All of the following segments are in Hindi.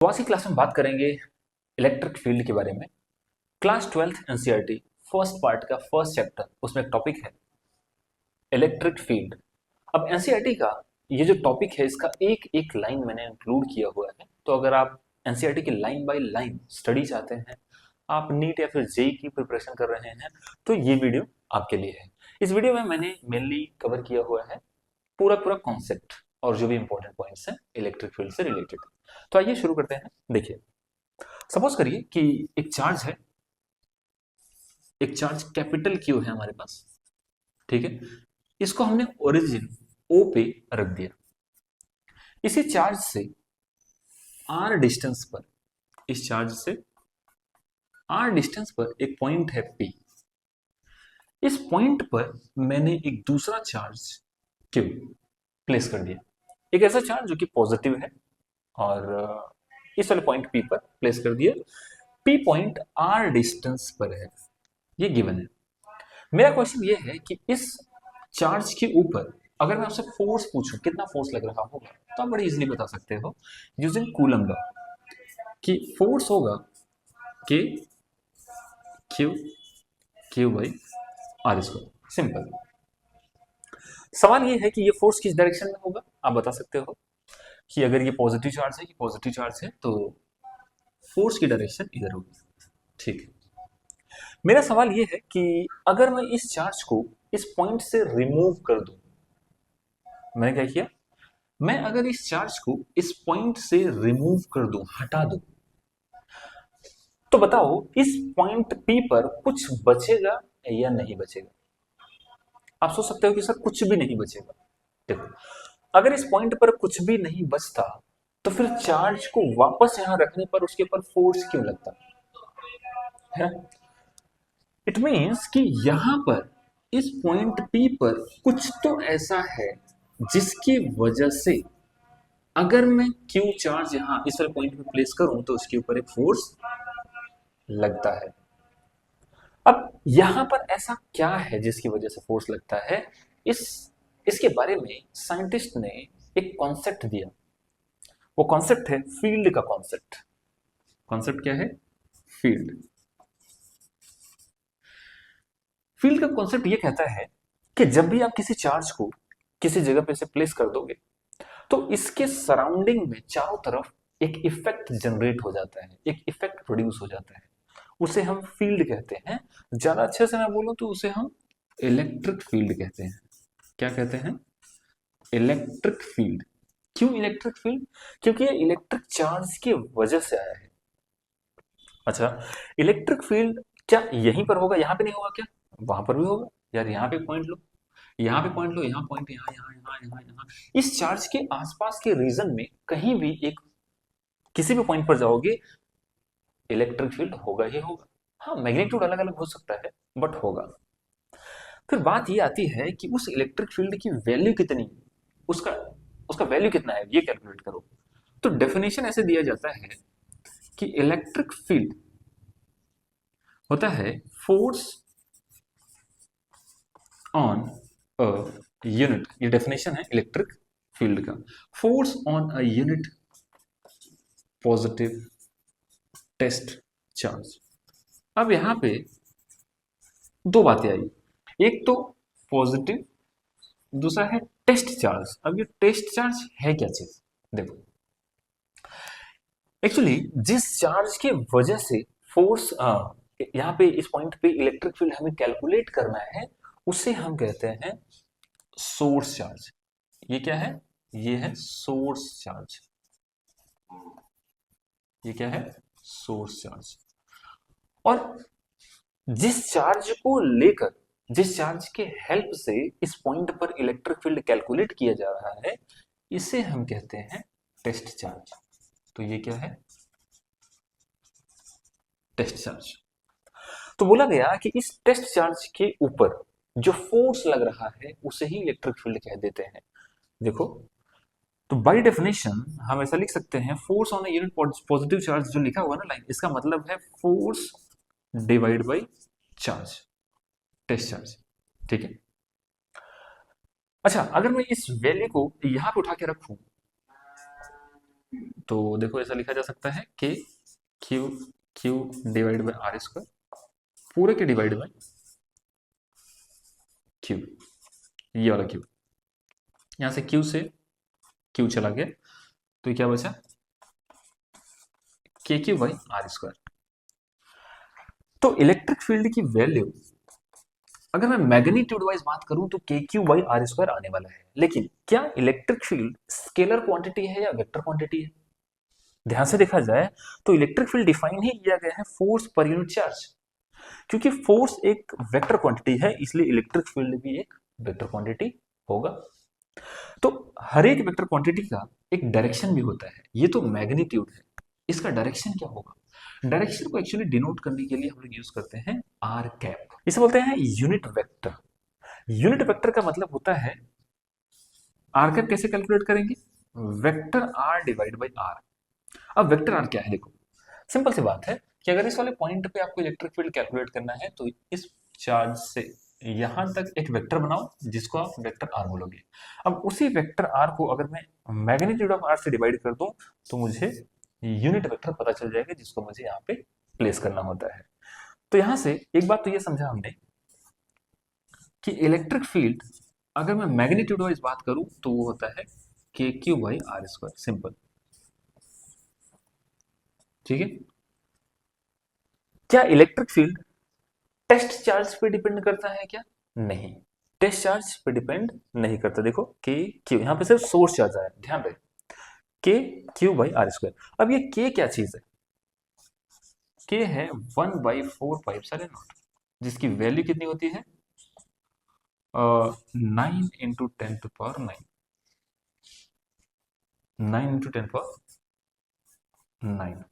तो आज की क्लास में बात करेंगे इलेक्ट्रिक फील्ड के बारे में। Class 12th NCERT first part का फर्स्ट चैप्टर, उसमें एक टॉपिक है इलेक्ट्रिक फील्ड। अब एनसीईआरटी का ये जो टॉपिक है इसका एक एक लाइन मैंने इंक्लूड किया हुआ है। तो अगर आप एनसीईआरटी की लाइन बाय लाइन स्टडी चाहते हैं, आप नीट या फिर जेई की प्रिपरेशन कर रहे हैं, तो ये वीडियो आपके लिए है। इस वीडियो में मैंने मेनली कवर किया हुआ है पूरा पूरा कॉन्सेप्ट और जो भी इंपॉर्टेंट पॉइंट्स हैं इलेक्ट्रिक फील्ड से रिलेटेड। तो आइए शुरू करते हैं। देखिए, सपोज करिए कि एक चार्ज है, एक चार्ज कैपिटल क्यू है हमारे पास, ठीक है। इसको हमने ओरिजिन ओ पे रख दिया। इसी चार्ज से आर डिस्टेंस पर, इस चार्ज से आर डिस्टेंस पर एक पॉइंट है पी। इस पॉइंट पर मैंने एक दूसरा चार्ज क्यू प्लेस कर दिया, एक ऐसा चार्ज जो कि पॉजिटिव है, और इस वाले पॉइंट पी पर प्लेस कर दिया। पी पॉइंट आर डिस्टेंस पर है, ये गिवन है। मेरा क्वेश्चन ये है कि इस चार्ज के ऊपर अगर मैं आपसे फोर्स पूछूं कितना फोर्स लग रहा होगा, तो आप बड़ी इजीली बता सकते हो यूजिंग कूलम लॉ कि फोर्स होगा k Q Q by R square. Simple. सवाल ये है कि ये फोर्स किस डायरेक्शन में होगा। आप बता सकते हो कि अगर ये पॉजिटिव चार्ज है, कि पॉजिटिव चार्ज है, तो फोर्स की डायरेक्शन इधर होगी, ठीक है। मेरा सवाल ये है कि अगर मैं इस चार्ज को इस पॉइंट से रिमूव कर दूं, मैंने क्या किया, मैं अगर इस चार्ज को इस पॉइंट से रिमूव कर दूं, हटा दूं, तो बताओ इस पॉइंट पी पर कुछ बचेगा या नहीं बचेगा। आप सोच सकते हो कि सर कुछ भी नहीं बचेगा। देखो, अगर इस पॉइंट पर कुछ भी नहीं बचता, तो फिर चार्ज को वापस यहां रखने पर उसके ऊपर फोर्स क्यों लगता है। इट मीन्स कि यहां पर इस पॉइंट पी पर कुछ तो ऐसा है जिसकी वजह से अगर मैं क्यू चार्ज यहां इस वाले पॉइंट पे प्लेस करूं तो उसके ऊपर एक फोर्स लगता है। अब यहां पर ऐसा क्या है जिसकी वजह से फोर्स लगता है, इस इसके बारे में साइंटिस्ट ने एक कॉन्सेप्ट दिया। वो कॉन्सेप्ट है फील्ड का कॉन्सेप्ट। कॉन्सेप्ट क्या है? फील्ड। फील्ड का कॉन्सेप्ट ये कहता है कि जब भी आप किसी चार्ज को किसी जगह पे से प्लेस कर दोगे, तो इसके सराउंडिंग में चारों तरफ एक इफेक्ट जनरेट हो जाता है, एक इफेक्ट प्रोड्यूस हो जाता है। उसे हम फील्ड कहते हैं। ज्यादा अच्छे से मैं बोलूं तो उसे हम इलेक्ट्रिक फील्ड कहते हैं। क्या कहते हैं? Electric field. क्यों इलेक्ट्रिक फील्ड? क्योंकि ये इलेक्ट्रिक चार्ज की वजह से आया है। अच्छा, इलेक्ट्रिक फील्ड क्या यहीं पर होगा, यहां पे नहीं होगा क्या? वहां पर भी होगा यार। यहाँ पे पॉइंट लो, यहाँ पे पॉइंट लो, यहाँ पॉइंट, यहाँ यहाँ यहाँ यहाँ यहाँ, इस चार्ज के आसपास के रीजन में कहीं भी एक किसी भी पॉइंट पर जाओगे, इलेक्ट्रिक फील्ड होगा ही होगा। हाँ, मैग्नीट्यूड अलग अलग हो सकता है, बट होगा। फिर बात ये आती है कि उस इलेक्ट्रिक फील्ड की वैल्यू कितनी, उसका उसका वैल्यू कितना है, ये कैलकुलेट करो। तो डेफिनेशन ऐसे दिया जाता है कि इलेक्ट्रिक फील्ड होता है फोर्स ऑन अ यूनिट। ये डेफिनेशन है इलेक्ट्रिक फील्ड का। Force on a unit positive test charge. अब यहां पे दो बातें आई, एक तो पॉजिटिव, दूसरा है टेस्ट चार्ज। अब ये टेस्ट चार्ज है क्या चीज? देखो, एक्चुअली जिस चार्ज की वजह से फोर्स यहाँ पे इस पॉइंट पे इलेक्ट्रिक फील्ड हमें कैलकुलेट करना है, उसे हम कहते हैं सोर्स चार्ज। ये क्या है? ये है सोर्स चार्ज। ये क्या है? Source charge. और जिस चार्ज को लेकर, जिस चार्ज के हेल्प से इस पॉइंट पर इलेक्ट्रिक फील्ड कैलकुलेट किया जा रहा है, इसे हम कहते हैं टेस्ट चार्ज। तो ये क्या है? Test charge. तो बोला गया कि इस टेस्ट चार्ज के ऊपर जो फोर्स लग रहा है उसे ही इलेक्ट्रिक फील्ड कह देते हैं। देखो, तो बाय डेफिनेशन हम ऐसा लिख सकते हैं, force on a unit positive charge जो लिखा हुआ है ना लाइन, इसका मतलब है force divide by charge, test charge, ठीक है। अच्छा, अगर मैं इस वैल्यू को यहां पे उठा के रखूं, तो देखो ऐसा लिखा जा सकता है कि Q Q divide by R square, पूरे के डिवाइड बाई क्यू, ये वाला क्यू, यहां से क्यू से क्यू चला गया, तो ये क्या बचा, के क्यू बाई आर स्क्वायर। तो इलेक्ट्रिक फील्ड की वैल्यू अगर मैं मैग्नीट्यूड वाइज बात करूं तो के क्यू बाई आर स्क्वायर आने वाला है, लेकिन क्या इलेक्ट्रिक फील्ड स्केलर क्वांटिटी है या वेक्टर क्वांटिटी है? ध्यान से देखा जाए तो इलेक्ट्रिक फील्ड डिफाइन ही किया गया है फोर्स पर यूनिट चार्ज। क्योंकि फोर्स एक वेक्टर क्वांटिटी है, इसलिए इलेक्ट्रिक फील्ड भी एक वेक्टर क्वांटिटी होगा। तो हर एक वेक्टर क्वांटिटी का एक डायरेक्शन भी होता है, ये तो मैग्नीट्यूड है, इसका डायरेक्शन क्या होगा? डायरेक्शन को एक्चुअली डिनोट करने के लिए हम लोग यूज करते हैं आर कैप, इसे बोलते हैं यूनिट वेक्टर। यूनिट वेक्टर का मतलब होता है, आर कैप कैसे कैलकुलेट करेंगे? Vector R divide by R. अब वेक्टर आर क्या है? देखो सिंपल सी बात है कि अगर इस वाले पॉइंट पे आपको इलेक्ट्रिक फील्ड कैलकुलेट करना है तो इस चार्ज से यहां तक एक वेक्टर बनाओ जिसको आप वेक्टर आर बोलोगे। अब उसी वेक्टर आर को अगर मैं मैग्नीट्यूड ऑफ आर से डिवाइड कर दूं तो मुझे यूनिट वेक्टर पता चल जाएगा जिसको मुझे यहाँ पे प्लेस करना होता है। तो यहां से एक बात तो ये समझा हमने कि इलेक्ट्रिक फील्ड अगर मैं मैग्नीट्यूड वाइज बात करूं तो वो होता है k Q by R square, simple. ठीक है। क्या इलेक्ट्रिक फील्ड टेस्ट चार्ज पे डिपेंड करता है क्या? नहीं, टेस्ट चार्ज पे डिपेंड नहीं करता। देखो के क्यू, यहाँ पे सिर्फ सोर्स चार्ज आया, ध्यान रहे, के क्यू बाई आर स्क्वायर। अब ये के क्या चीज है? के है 1/4πε0, जिसकी वैल्यू कितनी होती है? 9 × 10⁹, 9 × 10⁹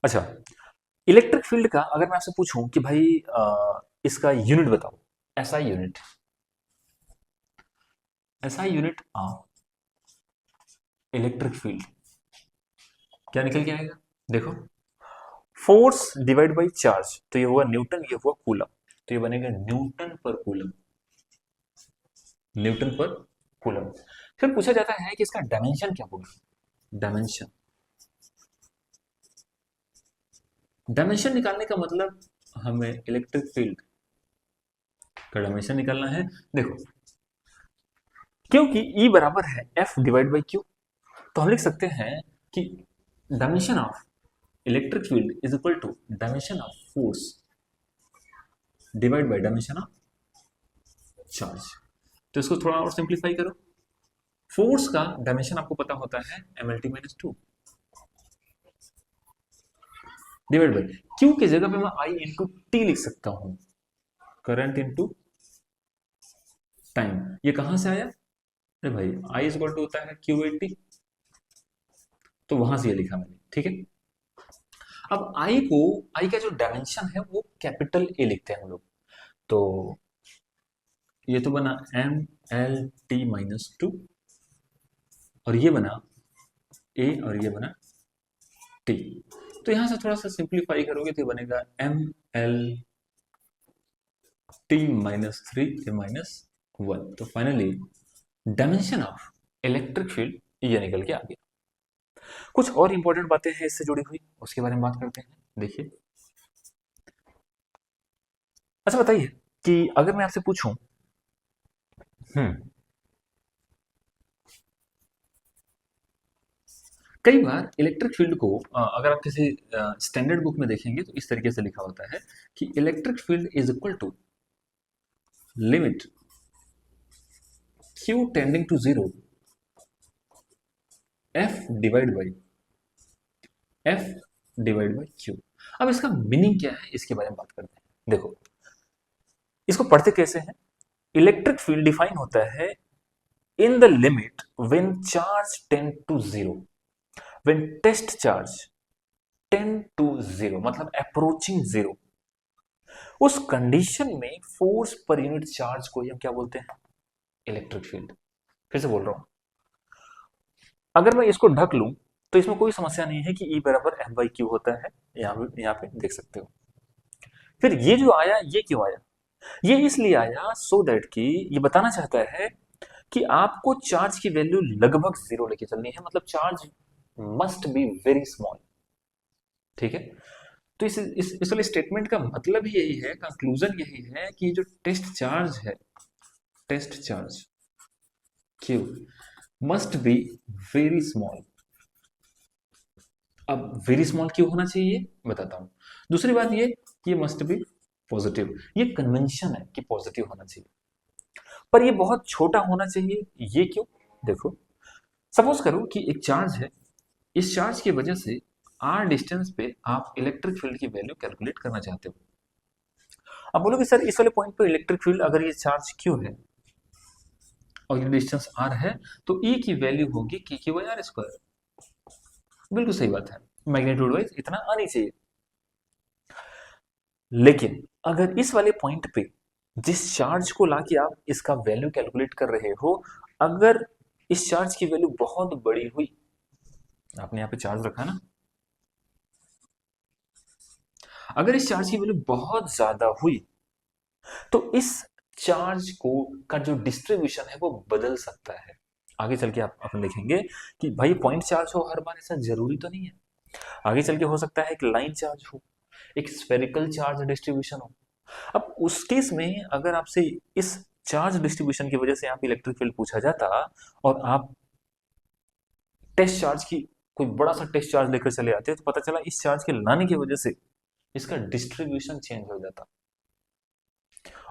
अच्छा, इलेक्ट्रिक फील्ड का अगर मैं आपसे पूछूं कि भाई इसका यूनिट बताओ, SI unit, SI unit electric field क्या निकल के आएगा? देखो, फोर्स डिवाइड बाई चार्ज, तो ये हुआ न्यूटन, ये हुआ कूलम, तो ये बनेगा न्यूटन पर कूलम, न्यूटन पर कूलम। फिर पूछा जाता है कि इसका डायमेंशन क्या होगा? डायमेंशन, डायमेंशन निकालने का मतलब हमें इलेक्ट्रिक फील्ड का डायमेंशन निकालना है। देखो, क्योंकि E बराबर है F डिवाइड बाई Q, तो हम लिख सकते हैं कि dimension of electric field is equal to dimension of force divide by dimension of charge. तो इसको थोड़ा और सिंप्लीफाई करो, फोर्स का डायमेंशन आपको पता होता है mLT-2 डिवाइड बाय क्यू की जगह पे मैं I इंटू टी लिख सकता हूं, करंट इंटू टाइम। ये कहां से आया? अरे भाई I इज इक्वल टू होता है Q/T, तो वहां से ये लिखा मैंने। ठीक है। अब I का जो डायमेंशन है वो कैपिटल A लिखते हैं हम लोग, तो ये तो बना mLT-2 और ये बना A और ये बना T। तो यहां से थोड़ा सा सिंप्लीफाई करोगे तो ये बनेगा mLT-3 A-1। तो finally dimension of electric field ये निकल के आ गया। कुछ और इंपॉर्टेंट बातें हैं इससे जुड़ी हुई, उसके बारे में बात करते हैं। देखिए, अच्छा बताइए कि अगर मैं आपसे पूछूं, कई बार इलेक्ट्रिक फील्ड को अगर आप किसी स्टैंडर्ड बुक में देखेंगे तो इस तरीके से लिखा होता है कि electric field is equal to limit Q tending to 0 F divide by Q। अब इसका मीनिंग क्या है इसके बारे में बात करते हैं। देखो, इसको पढ़ते कैसे हैं? इलेक्ट्रिक फील्ड डिफाइन होता है in the limit when charge tend to 0, when test charge tend to 0 मतलब अप्रोचिंग 0, उस कंडीशन में फोर्स पर यूनिट चार्ज को हम क्या बोलते हैं? Electric field. फिर से बोल रहा हूं, अगर मैं इसको ढक लूं तो इसमें कोई समस्या नहीं है कि E बराबर F/Q होता है, यहाँ पे देख सकते हो। फिर ये जो आया, ये क्यों आया? ये इसलिए आया सो दैट कि ये बताना चाहता है कि आपको चार्ज की वैल्यू लगभग जीरो लेके चलनी है, मतलब charge must be very small. ठीक है, तो इस वाले स्टेटमेंट का मतलब ही यही है, कंक्लूजन यही है कि जो टेस्ट चार्ज है, test charge Q must be very small. अब वेरी स्मॉल क्यों होना चाहिए बताता हूं। दूसरी बात ये मस्ट बी पॉजिटिव। ये कन्वेंशन है कि पॉजिटिव होना चाहिए, पर ये बहुत छोटा होना चाहिए। ये क्यों? देखो, सपोज करो कि एक चार्ज है, इस चार्ज की वजह से आर डिस्टेंस पे आप इलेक्ट्रिक फील्ड की वैल्यू कैलकुलेट करना चाहते हो। अब बोलोगे सर इस वाले पॉइंट पर इलेक्ट्रिक फील्ड अगर ये चार्ज क्यों है और ये डिस्टेंस आर है, तो ई की वैल्यू होगी के की बाई आर स्क्वायर। बिल्कुल सही बात है, मैग्नीट्यूड वाइज इतना आनी चाहिए। लेकिन अगर इस वाले पॉइंट पे जिस चार्ज को लाके आप इसका वैल्यू कैलकुलेट कर रहे हो, अगर इस चार्ज की वैल्यू बहुत बड़ी हुई, आपने यहाँ पे चार्ज रखा ना, अगर इस चार्ज की वैल्यू बहुत ज्यादा हुई तो इस चार्ज को का जो डिस्ट्रीब्यूशन है वो बदल सकता है। आगे चल के आप अपन देखेंगे कि भाई पॉइंट चार्ज हो हर बार, ऐसा जरूरी तो नहीं है। आगे चल के हो सकता है एक लाइन चार्ज हो, एक स्फेरिकल चार्ज डिस्ट्रीब्यूशन हो। अब उस केस में अगर आपसे इस चार्ज डिस्ट्रीब्यूशन की वजह से आप इलेक्ट्रिक फील्ड पूछा जाता और आप टेस्ट चार्ज की कोई बड़ा सा टेस्ट चार्ज लेकर चले आते, तो पता चला इस चार्ज के लाने की वजह से इसका डिस्ट्रीब्यूशन चेंज हो जाता।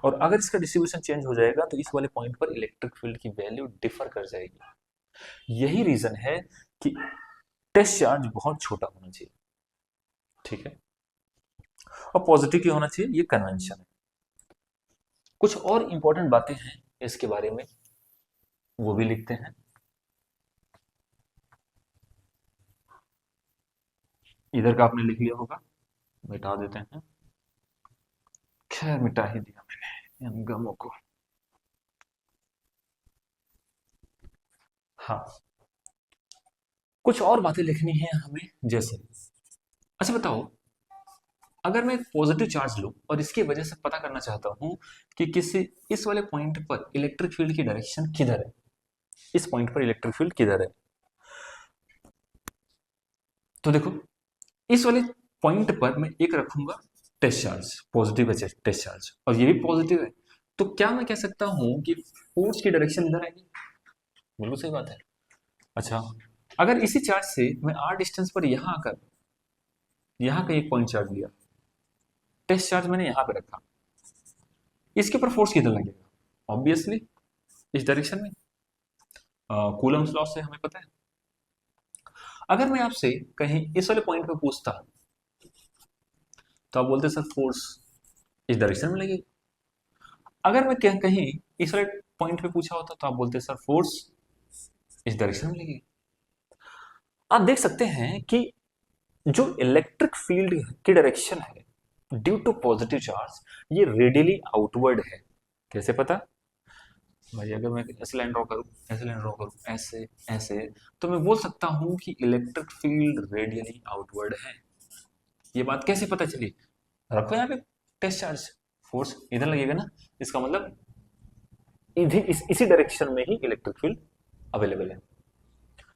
और अगर इसका डिस्ट्रीब्यूशन चेंज हो जाएगा तो इस वाले पॉइंट पर इलेक्ट्रिक फील्ड की वैल्यू डिफर कर जाएगी। यही रीजन है कि टेस्ट चार्ज बहुत छोटा होना चाहिए। ठीक है, और पॉजिटिव क्यों होना चाहिए, ये कन्वेंशन है। कुछ और इंपॉर्टेंट बातें हैं इसके बारे में, वो भी लिखते हैं। इधर का आपने लिख लिया होगा, मिटा देते हैं। खैर मिटा ही दिया मैंने इन गमों को। हाँ, कुछ और बातें लिखनी है हमें, जैसे अच्छा बताओ, अगर मैं पॉजिटिव चार्ज लूं और इसकी वजह से पता करना चाहता हूं कि किसी इस वाले पॉइंट पर इलेक्ट्रिक फील्ड की डायरेक्शन किधर है, इस पॉइंट पर इलेक्ट्रिक फील्ड किधर है, तो देखो इस वाले पॉइंट पर मैं एक रखूंगा टेस्ट चार्ज, पॉजिटिव है टेस्ट चार्ज, और ये भी पॉजिटिव है, तो क्या मैं कह सकता हूं कि फोर्स की डायरेक्शन इधर आएगी? बिल्कुल सही बात है। अच्छा, अगर इसी चार्ज से मैं आर डिस्टेंस पर यहां आकर यहां का एक पॉइंट चार्ज लिया, टेस्ट चार्ज मैंने यहां पे रखा, इसके ऊपर फोर्स किधर लगेगा? ऑब्वियसली इस डायरेक्शन में। कूलम्स लॉ से हमें पता है। अगर मैं आपसे कहीं इस वाले पॉइंट पे पूछता तो आप बोलते सर फोर्स इस डायरेक्शन में लगेगी। अगर मैं कहीं इस वाले पॉइंट पे पूछा होता तो आप बोलते सर फोर्स इस डायरेक्शन में लगेगी। आप देख सकते हैं कि जो इलेक्ट्रिक फील्ड की डायरेक्शन है ड्यू टू पॉजिटिव चार्ज, ये रेडियली आउटवर्ड है। कैसे पता? भाई अगर मैं ऐसे लाइन ड्रॉ करूं, ऐसे लाइन ड्रॉ करूं, ऐसे ऐसे, तो मैं बोल सकता हूं कि इलेक्ट्रिक फील्ड रेडियली आउटवर्ड है। ये बात कैसे पता चली? रखो यहाँ पे टेस्ट चार्ज, फोर्स इधर लगेगा ना, इसका मतलब इसी डायरेक्शन में ही इलेक्ट्रिक फील्ड अवेलेबल है।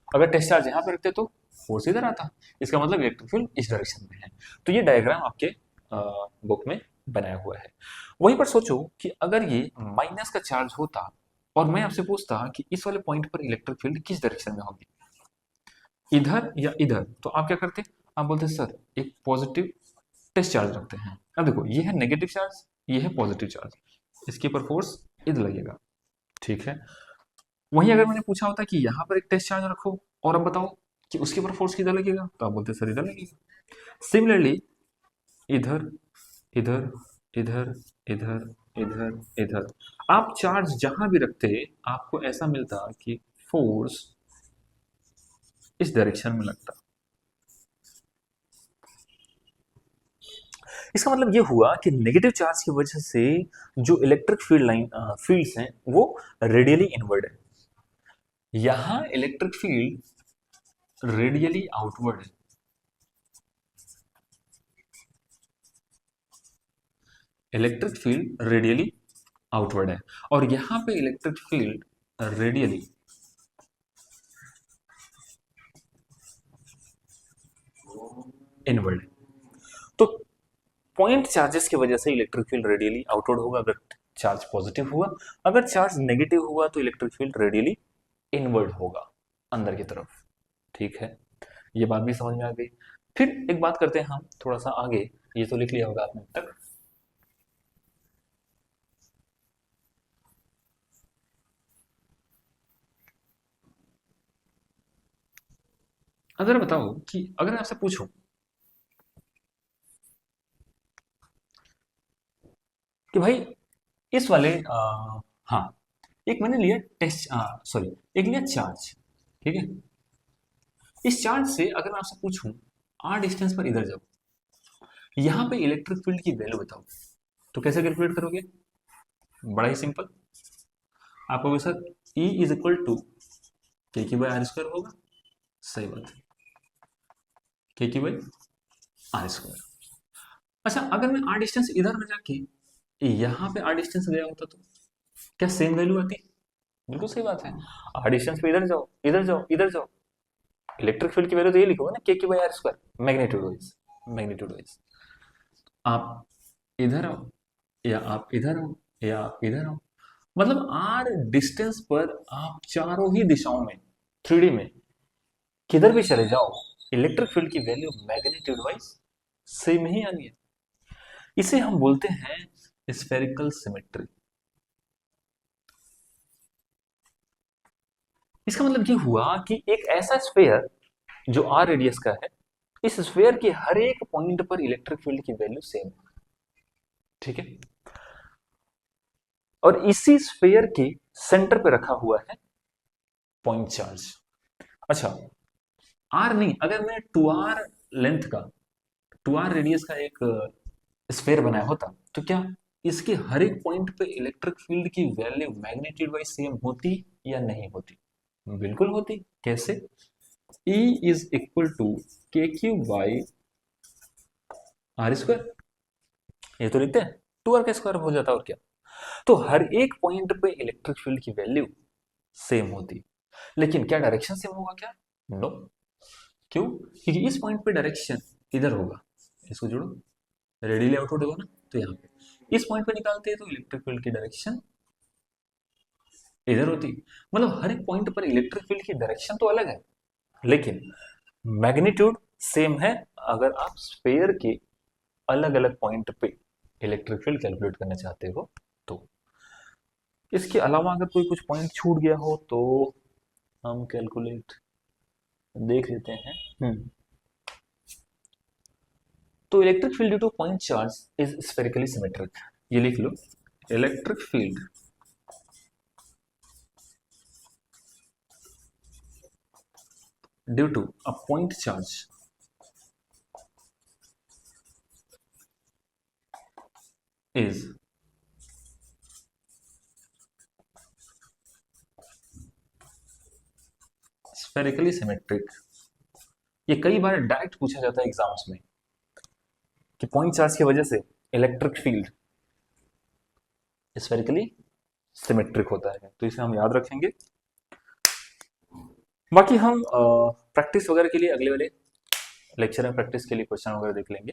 अगर टेस्ट चार्ज यहाँ पे रखते तो फोर्स इधर आता, इसका मतलब इलेक्ट्रिक फील्ड इस डायरेक्शन में है। तो ये डायग्राम आपके बुक में बनाया हुआ है। वहीं पर सोचो कि अगर ये माइनस का चार्ज होता और मैं आपसे पूछता कि इस वाले पॉइंट पर इलेक्ट्रिक फील्ड किस डायरेक्शन में होगी, इधर या इधर, तो आप क्या करते? आप बोलते सर एक पॉजिटिव टेस्ट चार्ज रखते हैं। अब देखो ये है नेगेटिव चार्ज, ये है पॉजिटिव चार्ज, इसके ऊपर फोर्स इधर लगेगा। ठीक है, वहीं अगर मैंने पूछा होता कि यहाँ पर एक टेस्ट चार्ज रखो और अब बताओ कि उसके ऊपर फोर्स किधर लगेगा, तो आप बोलते सर इधर लगेगा। सिमिलरली इधर इधर इधर इधर इधर इधर, आप चार्ज जहां भी रखते आपको ऐसा मिलता कि फोर्स इस डायरेक्शन में लगता। इसका मतलब ये हुआ कि नेगेटिव चार्ज की वजह से जो इलेक्ट्रिक फील्ड्स हैं वो रेडियली इनवर्ड है, यहां इलेक्ट्रिक फील्ड रेडियली आउटवर्ड है। इलेक्ट्रिक फील्ड रेडियली आउटवर्ड है और यहां पे इलेक्ट्रिक फील्ड रेडियली इनवर्ड। तो पॉइंट चार्जेस की वजह से इलेक्ट्रिक फील्ड रेडियली आउटवर्ड होगा अगर चार्ज पॉजिटिव हुआ, अगर चार्ज नेगेटिव हुआ तो इलेक्ट्रिक फील्ड रेडियली इनवर्ड होगा, अंदर की तरफ। ठीक है, ये बात भी समझ में आ गई। फिर एक बात करते हैं हम थोड़ा सा आगे, ये तो लिख लिया होगा आपने अब तक। अगर बताओ कि अगर मैं आपसे पूछूं कि भाई इस वाले हाँ, एक मैंने लिया टेस्ट, सॉरी, एक लिया चार्ज, ठीक है। इस चार्ज से अगर मैं आपसे पूछूं आर डिस्टेंस पर इधर जाओ, यहाँ पे इलेक्ट्रिक फील्ड की वैल्यू बताओ, तो कैसे कैलकुलेट करोगे? बड़ा ही सिंपल, आप कहोगे sir E is equal to k Q by R square होगा। सही बात है, के की बाई आर स्क्वायर। अच्छा, अगर मैं आर डिस्टेंस इधर में जाके यहाँ पे आर डिस्टेंस गया होता तो क्या सेम वैल्यू आती? बिल्कुल सही बात है। आर डिस्टेंस पे इधर जाओ, इधर जाओ, इधर जाओ, इलेक्ट्रिक फील्ड की वैल्यू तो ये लिखोगे ना, k Q by R square, magnitude wise, magnitude wise. आप इधर आओ या आप इधर आओ या आप इधर आओ, मतलब आर डिस्टेंस पर आप चारों ही दिशाओं में, थ्री डी में किधर भी चले जाओ, इलेक्ट्रिक फील्ड की वैल्यू मैग्नीट्यूड वाइज सेम ही आनी है। इसे हम बोलते हैं स्फेरिकल सिमेट्री। इसका मतलब ये हुआ कि एक ऐसा स्फेयर जो आर रेडियस का है, इस स्फेयर के हर एक पॉइंट पर इलेक्ट्रिक फील्ड की वैल्यू सेम, ठीक है। और इसी स्फेयर के सेंटर पे रखा हुआ है पॉइंट चार्ज। अच्छा, आर नहीं, अगर मैं टू आर लेंथ का, टू आर रेडियस का एक स्फेयर बनाया होता तो क्या इसके हर एक पॉइंट पे इलेक्ट्रिक फील्ड की वैल्यू मैग्नीट्यूड वाइज सेम होती या नहीं होती? बिल्कुल होती। कैसे? E इज इक्वल टू के क्यू बाई आर स्क्वायर, ये तो लिखते हैं, टू आर का स्क्वायर हो जाता और क्या। तो हर एक पॉइंट पे इलेक्ट्रिक फील्ड की वैल्यू सेम होती, लेकिन क्या डायरेक्शन सेम होगा क्या? नो। क्यों? क्योंकि इस पॉइंट पे डायरेक्शन इधर होगा, इसको जोड़ो, रेडियली आउटवर्ड होगा ना, तो यहाँ पे इस पॉइंट पे निकालते हैं तो इलेक्ट्रिक फील्ड की डायरेक्शन इधर होती। मतलब हर एक पॉइंट पर इलेक्ट्रिक फील्ड की डायरेक्शन तो अलग है, लेकिन मैग्नीट्यूड सेम है, अगर आप स्फेयर के अलग अलग पॉइंट पे इलेक्ट्रिक फील्ड कैलकुलेट करना चाहते हो तो। इसके अलावा अगर कोई कुछ पॉइंट छूट गया हो तो हम कैलकुलेट देख लेते हैं। तो electric field due to point charge is spherically symmetric, ये लिख लो, electric field due to a point charge is spherically symmetric. ये कई बार डायरेक्ट पूछा जाता है एग्जाम्स में कि पॉइंट चार्ज की वजह से इलेक्ट्रिक फील्ड स्फेरिकली सिमेट्रिक होता है, तो इसे हम याद रखेंगे। बाकी हम प्रैक्टिस वगैरह के लिए अगले वाले लेक्चर में प्रैक्टिस के लिए क्वेश्चन वगैरह देख लेंगे।